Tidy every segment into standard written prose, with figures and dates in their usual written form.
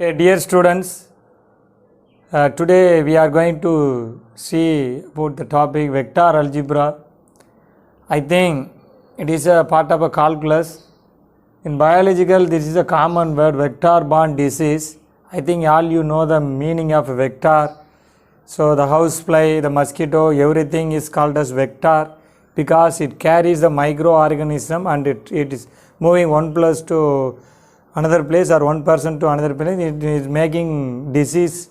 Okay, dear students, today we are going to see about the topic vector algebra. I think it is a part of a calculus. In biological, this is a common word, vector-borne disease. I think all you know the meaning of a vector. So the housefly, the mosquito, everything is called as vector because it carries the microorganism and it is moving one place to another place or one person to another place. It is making disease.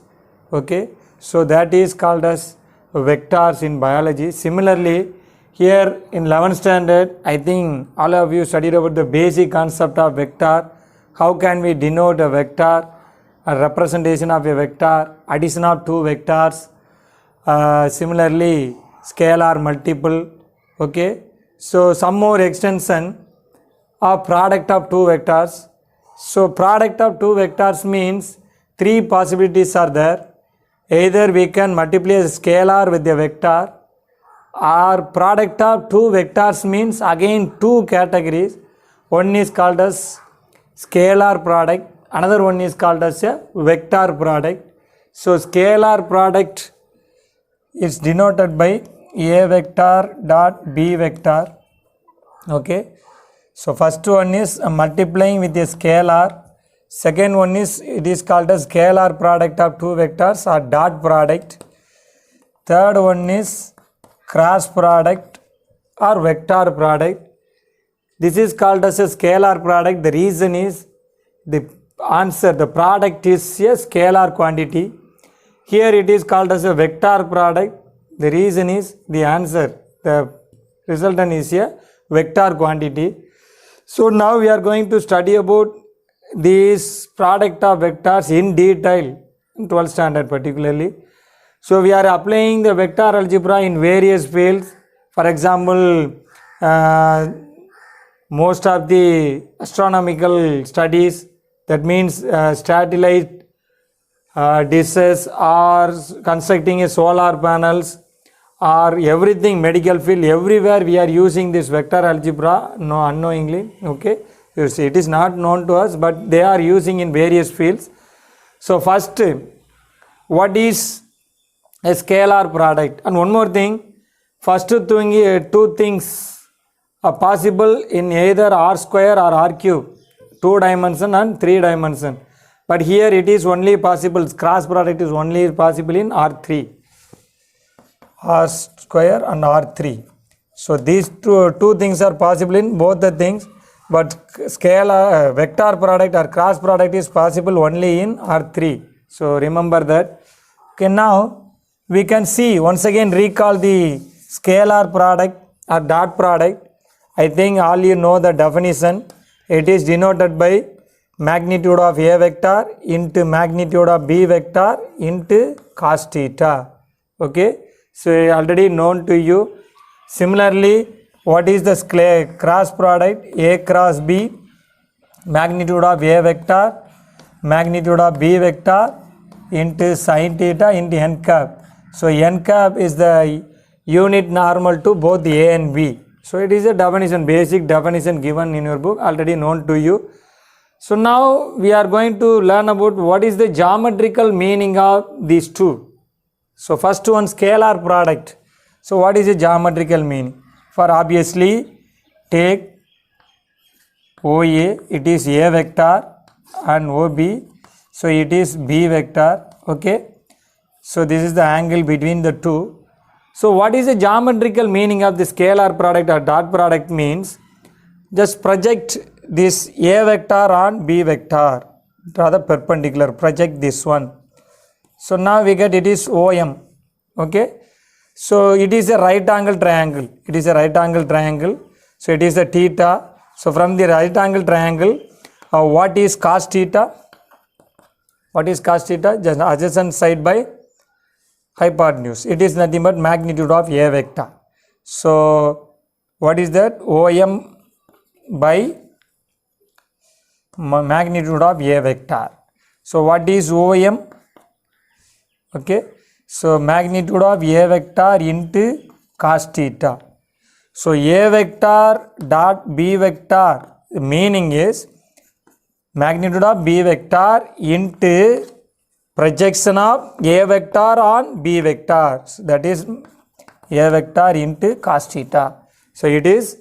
Okay, so that is called as vectors in biology. Similarly, here in 11th standard, I think all of you studied about the basic concept of vector. How can we denote a vector, a representation of a vector, addition of two vectors, similarly scalar multiple. Okay, so some more extension of product of two vectors. So product of two vectors means three possibilities are there. Either we can multiply a scalar with a vector, or product of two vectors means again two categories. One is called as scalar product, another one is called as a vector product. So scalar product is denoted by a vector dot b vector. Okay, so first one is multiplying with a scalar. Second one is it is called as scalar product of two vectors or dot product. Third one is cross product or vector product. This is called as a scalar product. The reason is the answer, the product is a scalar quantity. Here it is called as a vector product. The reason is the answer, the resultant is a vector quantity. So now we are going to study about this product of vectors in detail in 12th standard particularly. So we are applying the vector algebra in various fields. For example, most of the astronomical studies, that means satellite dishes or constructing a solar panels or everything, medical field, everywhere we are using this vector algebra unknowingly. Okay, it is not known to us, but they are using in various fields. So first, what is a scalar product? And one more thing, first two things are possible in either r square or r cube, 2 dimension and 3 dimension. But here it is only possible, cross product is only possible in r3, r square and r3. So these two things are possible in both the things, but scalar vector product or cross product is possible only in r3. So remember that. Okay, now we can see, once again recall the scalar product or dot product. I think all you know the definition. It is denoted by magnitude of a vector into magnitude of b vector into cos theta. Okay, so already known to you. Similarly, what is the cross product? A cross b, magnitude of a vector, magnitude of b vector into sin theta into n cap. So n cap is the unit normal to both a and b. So it is a definition, basic definition given in your book, already known to you. So now we are going to learn about what is the geometrical meaning of these two. So first one, scalar product. So what is the geometrical meaning? For obviously take OA, it is A vector, and OB, so it is B vector. Okay, so this is the angle between the two. So what is the geometrical meaning of the scalar product or dot product means? Just project this A vector on B vector, draw the perpendicular, project this one. So now we get it is OM. Okay, so it is a right angle triangle. It is a right angle triangle. So it is a theta. So from the right angle triangle, what is cos theta? What is cos theta? Just adjacent side by hypotenuse. It is nothing but magnitude of a vector. So what is that? OM by magnitude of a vector. So what is OM? Okay, so magnitude of a vector into cos theta. So a vector dot b vector, the meaning is magnitude of B vector into projection of A vector on B vector. So that is A vector into cos theta. So it is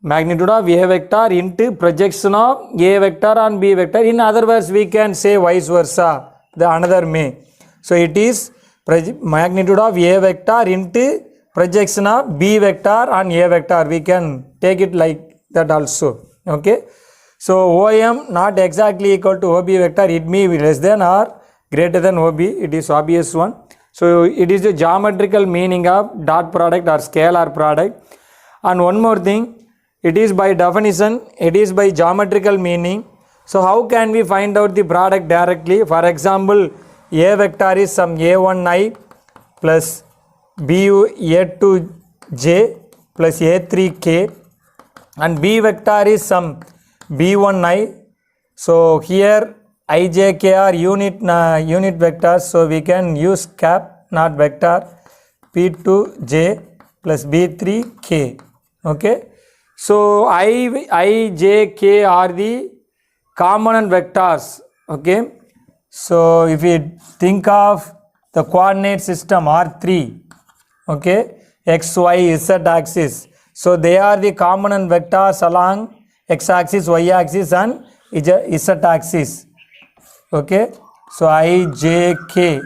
magnitude of A vector into projection of A vector on B vector. In other words, we can say vice versa, the another way. So it is magnitude of A vector into projection of B vector on A vector. We can take it like that also. Okay. So OM not exactly equal to OB vector. It may be less than or greater than OB. It is obvious one. So it is the geometrical meaning of dot product or scalar product. And one more thing, it is by definition, it is by geometrical meaning. So how can we find out the product directly? For example, A vector is some A1i plus A2j plus A3k, and B vector is some B1i. So here ijk are unit vectors, so we can use cap not vector P2j plus B3k. Okay. So I, j, k are the component vectors. Okay. So if we think of the coordinate system R3, okay, x, y, z axis. So they are the component vectors along x axis, y axis and z axis. Okay. So I, j, k,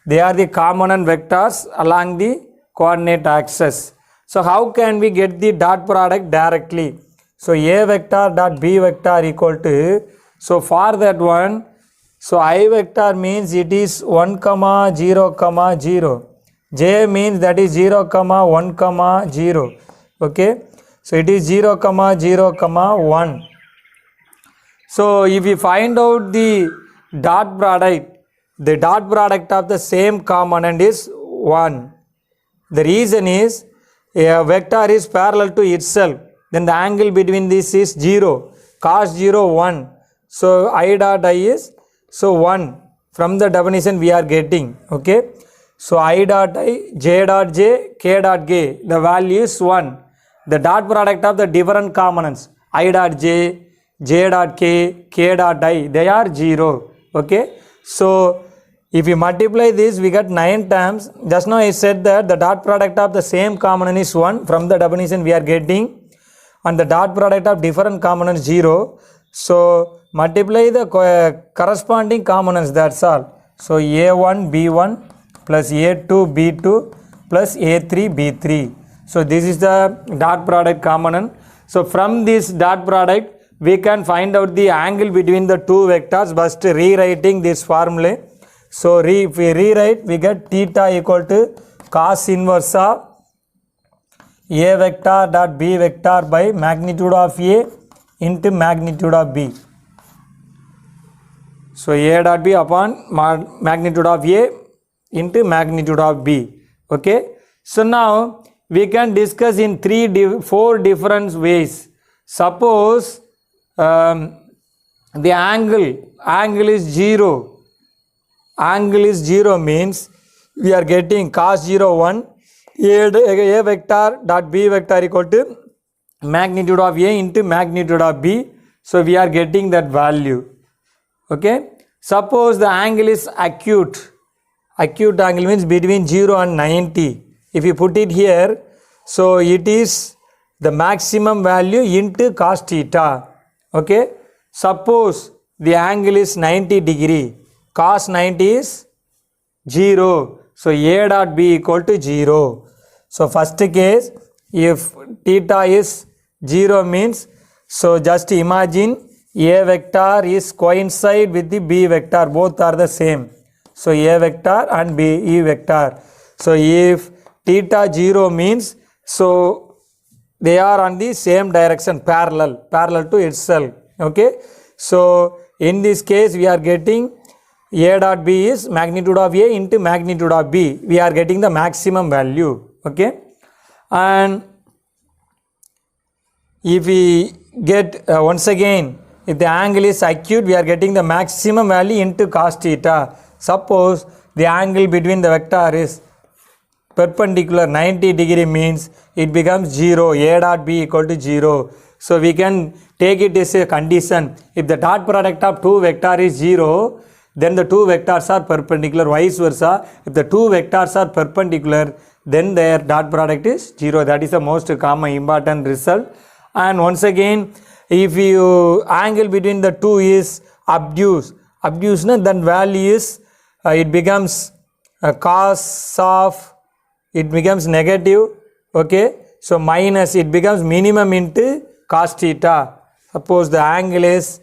they are the component vectors along the coordinate axis. So how can we get the dot product directly? So A vector dot B vector equal to, so for that one, so I vector means it is 1, 0, 0. J means that is 0, 1, 0. Okay. So it is 0, 0, 1. So if we find out the dot product of the same component is 1. The reason is a vector is parallel to itself. Then the angle between this is 0. Cos 0, 1. So I dot I is, so 1. From the definition we are getting. Okay. So I dot I, j dot j, k dot k. The value is 1. The dot product of the different components, I dot j, j dot k, k dot I, they are 0. Okay. So if we multiply this, we get 9 terms. Just now I said that the dot product of the same component is 1. From the definition we are getting. And the dot product of different components 0. So multiply the corresponding components, that's all. So A1 B1 plus A2 B2 plus A3 B3. So this is the dot product component. So from this dot product we can find out the angle between the two vectors by rewriting this formula. So if we rewrite, we get theta equal to cos inverse of A vector dot B vector by magnitude of A into magnitude of B. So A dot B upon magnitude of A into magnitude of B. Okay. So now we can discuss in 4 different ways. Suppose the angle is 0. Angle is 0 means we are getting cos 0, 1. A vector dot B vector equal to magnitude of A into magnitude of B. So we are getting that value. Okay. Suppose the angle is acute. Acute angle means between 0 and 90. If you put it here, so it is the maximum value into cos theta. Okay. Suppose the angle is 90 degree. Cos 90 is 0. So A dot B equal to 0. So first case, if theta is 0 means, so just imagine A vector is coincide with the B vector. Both are the same. So A vector and B vector. So if theta 0 means, so they are on the same direction, parallel to itself. Okay. So in this case we are getting A dot B is magnitude of A into magnitude of B. We are getting the maximum value. Okay. And if we get once again, if the angle is acute, we are getting the maximum value into cos theta. Suppose the angle between the vector is perpendicular 90 degree means it becomes 0, A dot B equal to 0. So we can take it as a condition. If the dot product of two vector is 0, then the two vectors are perpendicular, vice versa. If the two vectors are perpendicular, then their dot product is 0. That is the most common important result. And once again, if you angle between the two is obtuse, then value is it becomes cos of, it becomes negative, okay. So minus, it becomes minimum into cos theta. Suppose the angle is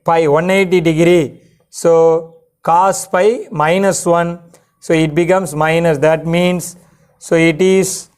pi 180 degree, so cos pi minus 1, so it becomes minus. That means, so it is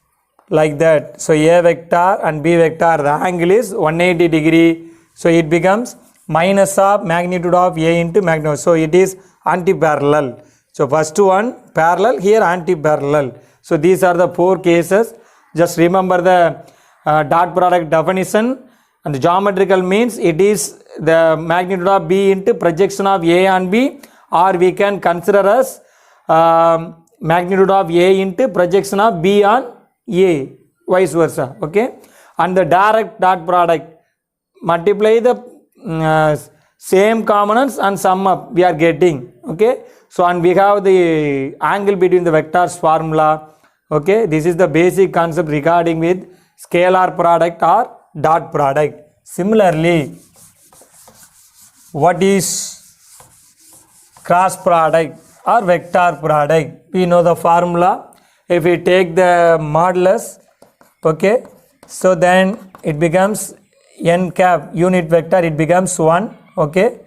like that. So A vector and B vector, the angle is 180 degree, so it becomes minus of magnitude of A into magnitude. So it is anti-parallel. So first one parallel, here anti-parallel. So these are the four cases. Just remember the dot product definition, and the geometrical means it is the magnitude of B into projection of A on B, or we can consider as magnitude of A into projection of B on A, vice versa, okay. And the direct dot product, multiply the same components and sum up, we are getting, okay. So and we have the angle between the vectors formula, okay. This is the basic concept regarding with scalar product or dot product. Similarly, what is cross product or vector product? We know the formula. If we take the modulus, okay, so then it becomes n cap unit vector, it becomes 1, okay.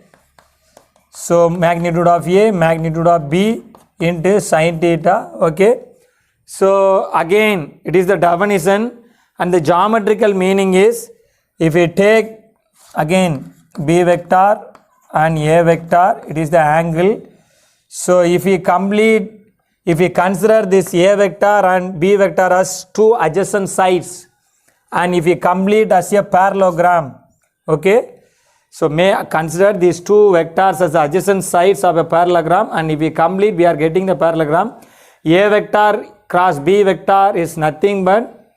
So magnitude of A, magnitude of B into sin theta, okay. So again, it is the definition, and the geometrical meaning is, if we take again B vector and A vector, it is the angle. So if we consider this A vector and B vector as two adjacent sides, and if we complete as a parallelogram, okay. So may consider these two vectors as adjacent sides of a parallelogram, and if we complete, we are getting the parallelogram. A vector cross B vector is nothing but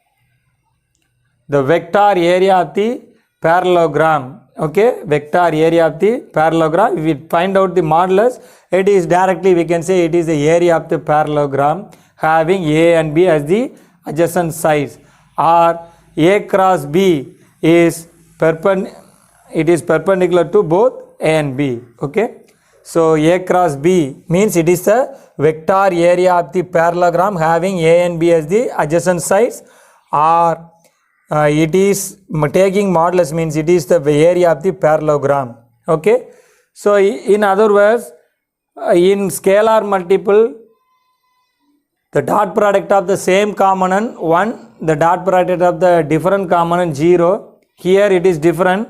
the vector area of the parallelogram, okay. Vector area of the parallelogram. If we find out the modulus, it is directly, we can say it is the area of the parallelogram having A and B as the adjacent sides, or A cross B is perpendicular to both A and B, okay. So A cross B means it is the vector area of the parallelogram having A and B as the adjacent sides, or it is taking modulus means it is the area of the parallelogram, okay. So in other words, in scalar multiple, the dot product of the same component 1, the dot product of the different component 0. Here it is different.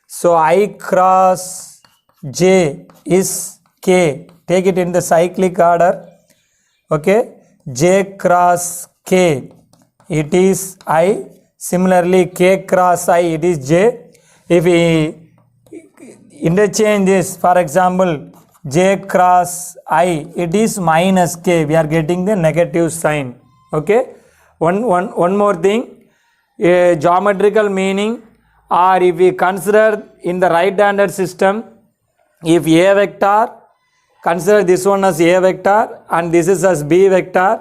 So I cross J is K. Take it in the cyclic order, okay. J cross K, it is I. Similarly, K cross I, it is J. If we interchange this, for example, J cross I, it is minus K. We are getting the negative sign, okay. One more thing, a geometrical meaning, or if we consider in the right-handed system, if A vector, consider this one as A vector and this is as B vector.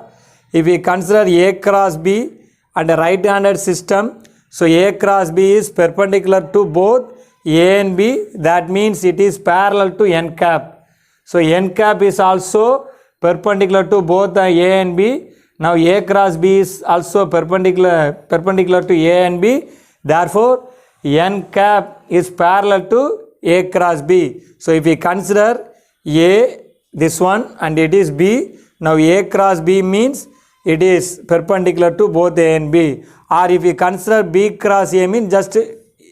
If we consider A cross B and a right-handed system, so A cross B is perpendicular to both A and B. That means it is parallel to n cap. So n cap is also perpendicular to both the A and B. Now A cross B is also perpendicular to A and B. Therefore, n cap is parallel to A cross B. So if we consider A, this one, and it is B, now A cross B means it is perpendicular to both A and B. Or if we consider B cross A means, just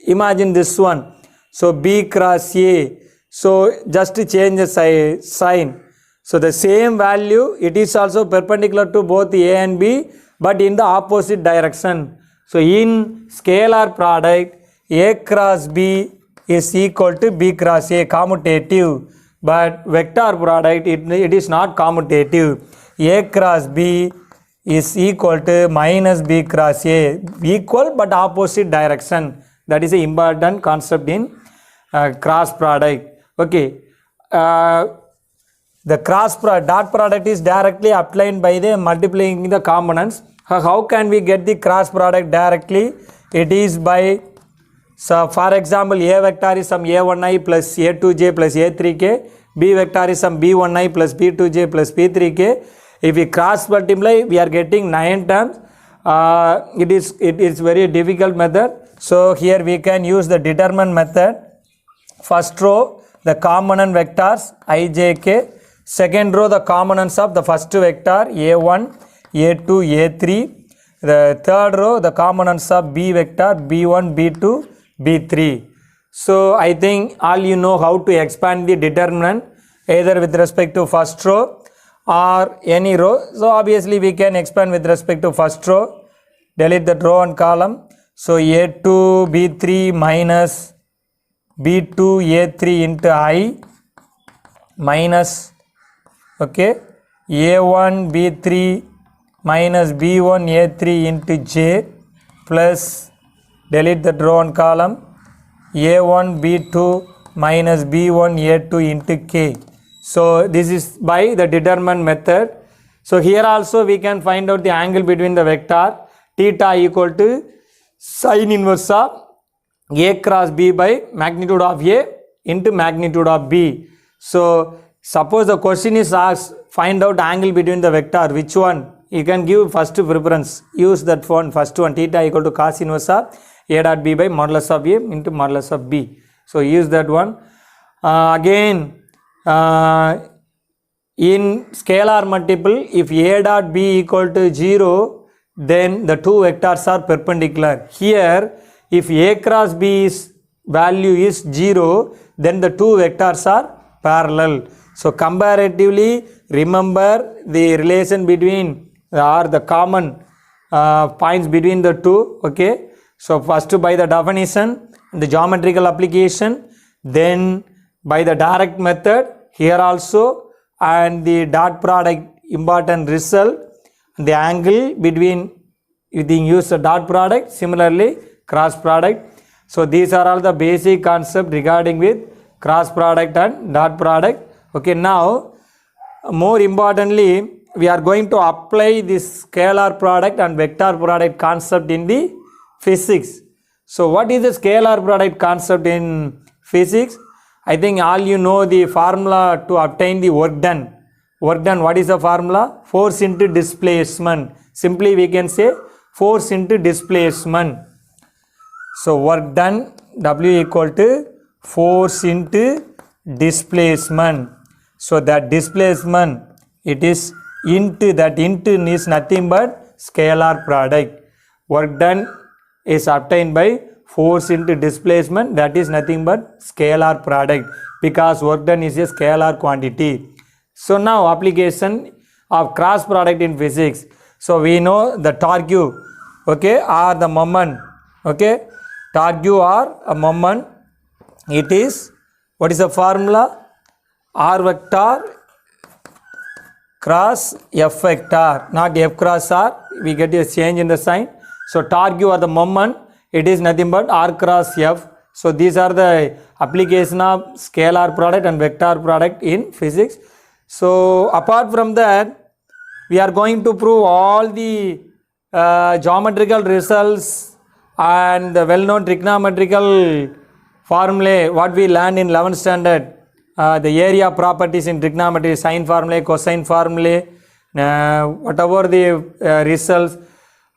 imagine this one. So B cross A. So just to change the sign. So the same value, it is also perpendicular to both A and B, but in the opposite direction. So in scalar product, A cross B is equal to B cross A, commutative. But vector product, it is not commutative. A cross B is equal to minus b cross a, equal but opposite direction. That is an important concept in cross product. Okay, the dot product is directly applied by the multiplying the components. How can we get the cross product directly? It is by, so for example, a vector is some a1i plus a2j plus a3k, b vector is some b1i plus b2j plus b3k. If we cross multiply, we are getting 9 terms. It is very difficult method. So here we can use the determinant method. First row, the component vectors I, j, k. Second row, the components of the first vector a1, a2, a3. The third row, the components of b vector b1, b2, b3. So I think all you know how to expand the determinant either with respect to first row or any row. So obviously we can expand with respect to first row. Delete the row and column. So a2 b3 minus b2 a3 into I minus, okay, a1 b3 minus b1 a3 into j plus, delete the row and column, a1 b2 minus b1 a2 into k. So this is by the determinant method. So here also we can find out the angle between the vector theta equal to sine inverse of a cross b by magnitude of a into magnitude of b. So suppose the question is asked, find out angle between the vector, which one? You can give first preference, use that one, first one, theta equal to cos inverse of a dot b by modulus of a into modulus of b. So use that one. Again, in scalar multiple, if a dot b equal to 0, then the two vectors are perpendicular. Here, if a cross b value is 0, then the two vectors are parallel. So comparatively, remember the relation between or the common points between the two. Okay, so first by the definition, the geometrical application, then by the direct method here also, and the dot product important result, the angle between you use the dot product, similarly cross product. So these are all the basic concept regarding with cross product and dot product. Okay, now more importantly, we are going to apply this scalar product and vector product concept in the physics. So what is the scalar product concept in physics? I think all you know the formula to obtain the work done. Work done, what is the formula? Force into displacement. Simply we can say force into displacement. So work done, W equal to force into displacement. So that displacement, it is into, that into is nothing but scalar product. Work done is obtained by force into displacement, that is nothing but scalar product, because work done is a scalar quantity. So now application of cross product in physics. So we know the torque, okay, or the moment, okay, torque or a moment, it is, what is the formula? R vector cross F vector, not F cross R, we get a change in the sign. So torque or the moment, it is nothing but R cross F. So these are the application of scalar product and vector product in physics. So apart from that, we are going to prove all the geometrical results and the well-known trigonometrical formulae what we learned in 11th standard. The area properties in trigonometry, sine formulae, cosine formulae, whatever the results,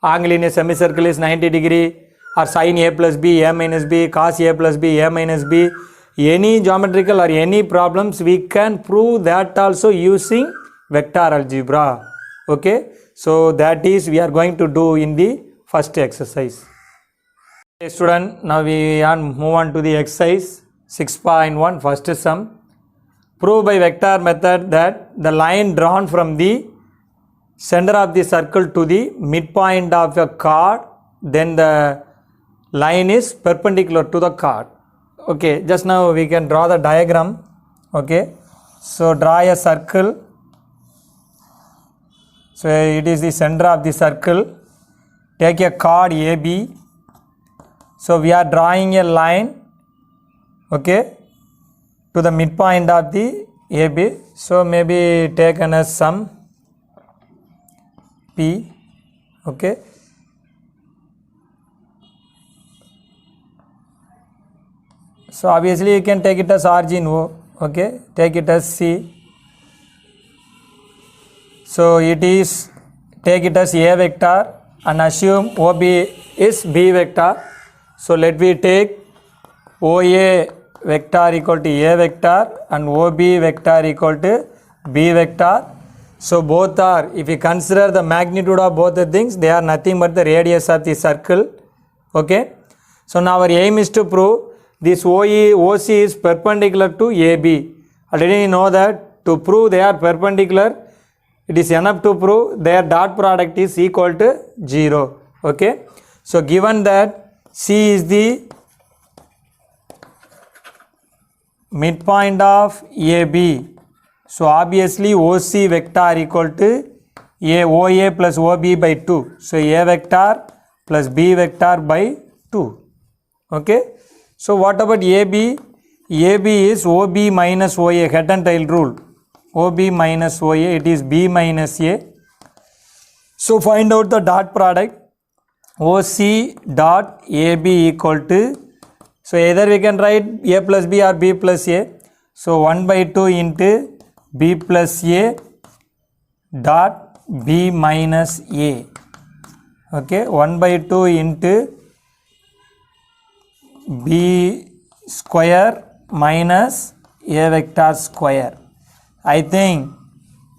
angle in a semicircle is 90 degree, or sine a plus b, a minus b, cos a plus b, a minus b. Any geometrical or any problems we can prove that also using vector algebra. Okay, so that is we are going to do in the first exercise. Okay, student, now we move on to the exercise 6.1, first sum. Prove by vector method that the line drawn from the center of the circle to the midpoint of a chord, then the line is perpendicular to the chord. Okay, just now we can draw the diagram. Okay, so draw a circle. So it is the center of the circle. Take a chord AB. So we are drawing a line, okay, to the midpoint of the AB. So maybe taken as some P, okay. So obviously you can take it as origin O, okay, take it as C. So it is, take it as A vector and assume OB is B vector. So let me take OA vector equal to A vector and OB vector equal to B vector. So both are, if you consider the magnitude of both the things, they are nothing but the radius of the circle, okay. So now our aim is to prove this OC is perpendicular to AB. Already you know that to prove they are perpendicular, it is enough to prove their dot product is equal to 0, okay. So given that C is the midpoint of AB, so obviously OC vector equal to OA plus OB by 2. So A vector plus B vector by 2, okay. So what about AB? AB is OB minus OA, head and tail rule. OB minus OA, it is B minus A. So find out the dot product. OC dot AB equal to, so either we can write A plus B or B plus A. So 1 by 2 into B plus A dot B minus A. Okay, 1 by 2 into B square minus A vector square. I think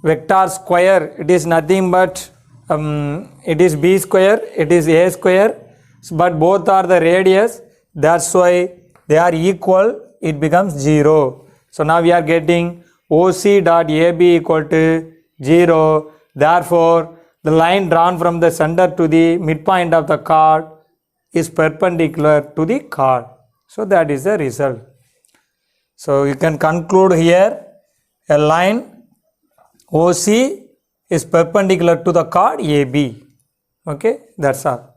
vector square, it is nothing but it is B square, it is A square, but both are the radius, that's why they are equal, it becomes 0. So now we are getting OC dot AB equal to 0. Therefore the line drawn from the center to the midpoint of the chord is perpendicular to the chord. So that is the result. So you can conclude here a line OC is perpendicular to the chord AB. Okay, that's all.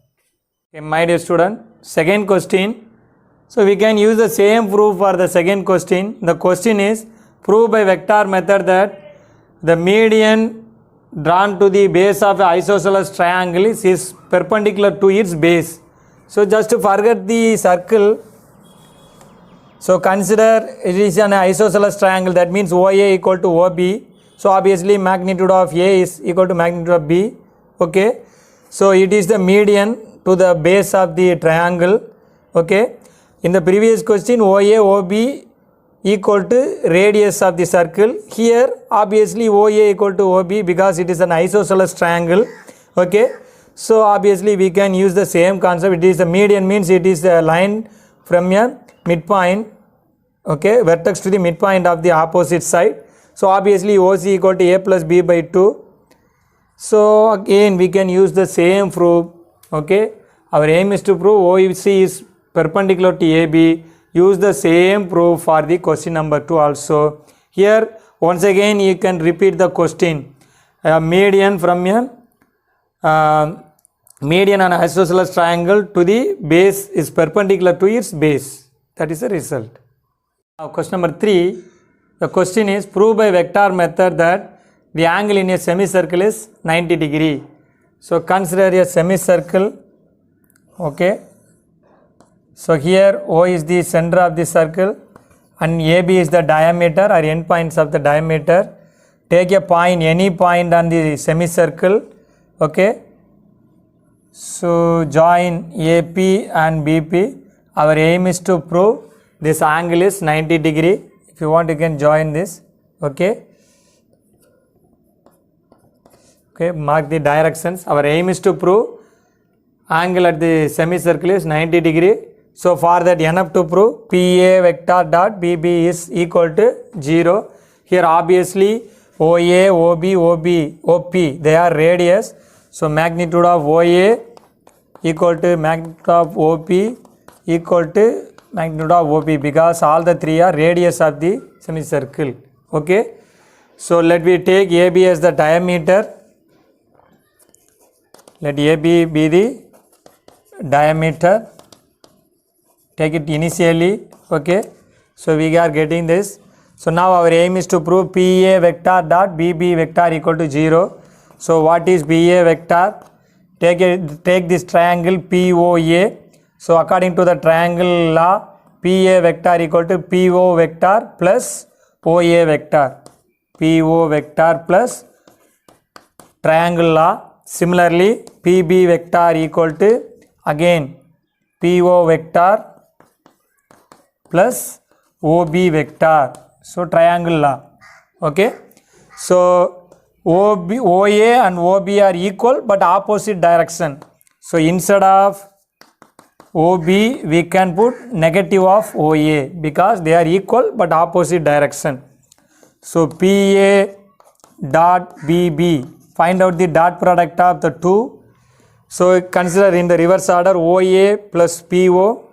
Okay, my dear student, second question. So we can use the same proof for the second question. The question is, prove by vector method that the median drawn to the base of an isosceles triangle is perpendicular to its base. So just to forget the circle, so consider it is an isosceles triangle, that means OA equal to OB. So obviously magnitude of A is equal to magnitude of B, okay. So it is the median to the base of the triangle, okay. In the previous question OA OB equal to radius of the circle. Here obviously OA equal to OB because it is an isosceles triangle, okay. So obviously we can use the same concept. It is the median means it is a line from a midpoint, okay, vertex to the midpoint of the opposite side. So obviously OC equal to A plus B by 2. So again we can use the same proof, okay. Our aim is to prove OC is perpendicular to AB. Use the same proof for the question number 2 also. Here once again you can repeat the question. A median from a median on an isosceles triangle to the base is perpendicular to its base. That is the result. Now question number 3. The question is, prove by vector method that the angle in a semicircle is 90 degree. So consider a semicircle, okay. So here O is the center of the circle and AB is the diameter or end points of the diameter. Take a point, any point on the semicircle, okay. So join AP and BP. Our aim is to prove this angle is 90 degree. If you want you can join this, okay. Okay, mark the directions. Our aim is to prove angle at the semicircle is 90 degree. So for that enough to prove PA vector dot BB is equal to 0. Here obviously OA, OB, OP they are radius. So magnitude of OA equal to magnitude of OP equal to magnitude of OP because all the three are radius of the semicircle, okay. So let me take AB as the diameter, Let AB be the diameter. Take it initially. Okay. So we are getting this. So now our aim is to prove PA vector dot BB vector equal to 0. So what is BA vector? Take this triangle POA. So according to the triangle law, PA vector equal to PO vector plus OA vector. PO vector plus triangle law. Similarly, PB vector equal to again PO vector plus OB vector. So triangle law. Okay. So OA and OB are equal but opposite direction. So instead of OB we can put negative of OA because they are equal but opposite direction. So PA dot BB, find out the dot product of the two. So consider in the reverse order OA plus PO.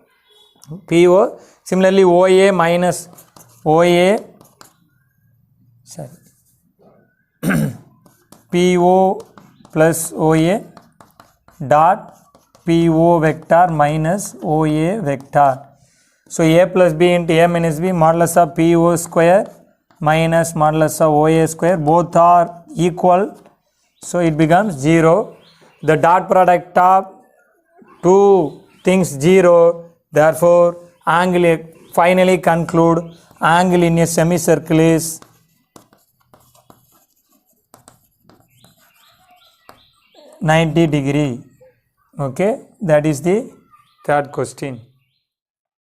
Similarly OA minus OA, sorry, PO plus OA dot PO vector minus OA vector. So A plus B into A minus B modulus of PO square minus modulus of OA square, both are equal. So it becomes 0. The dot product of two things 0. Therefore, angle, finally conclude angle in a semicircle is 90 degree. Okay, that is the third question.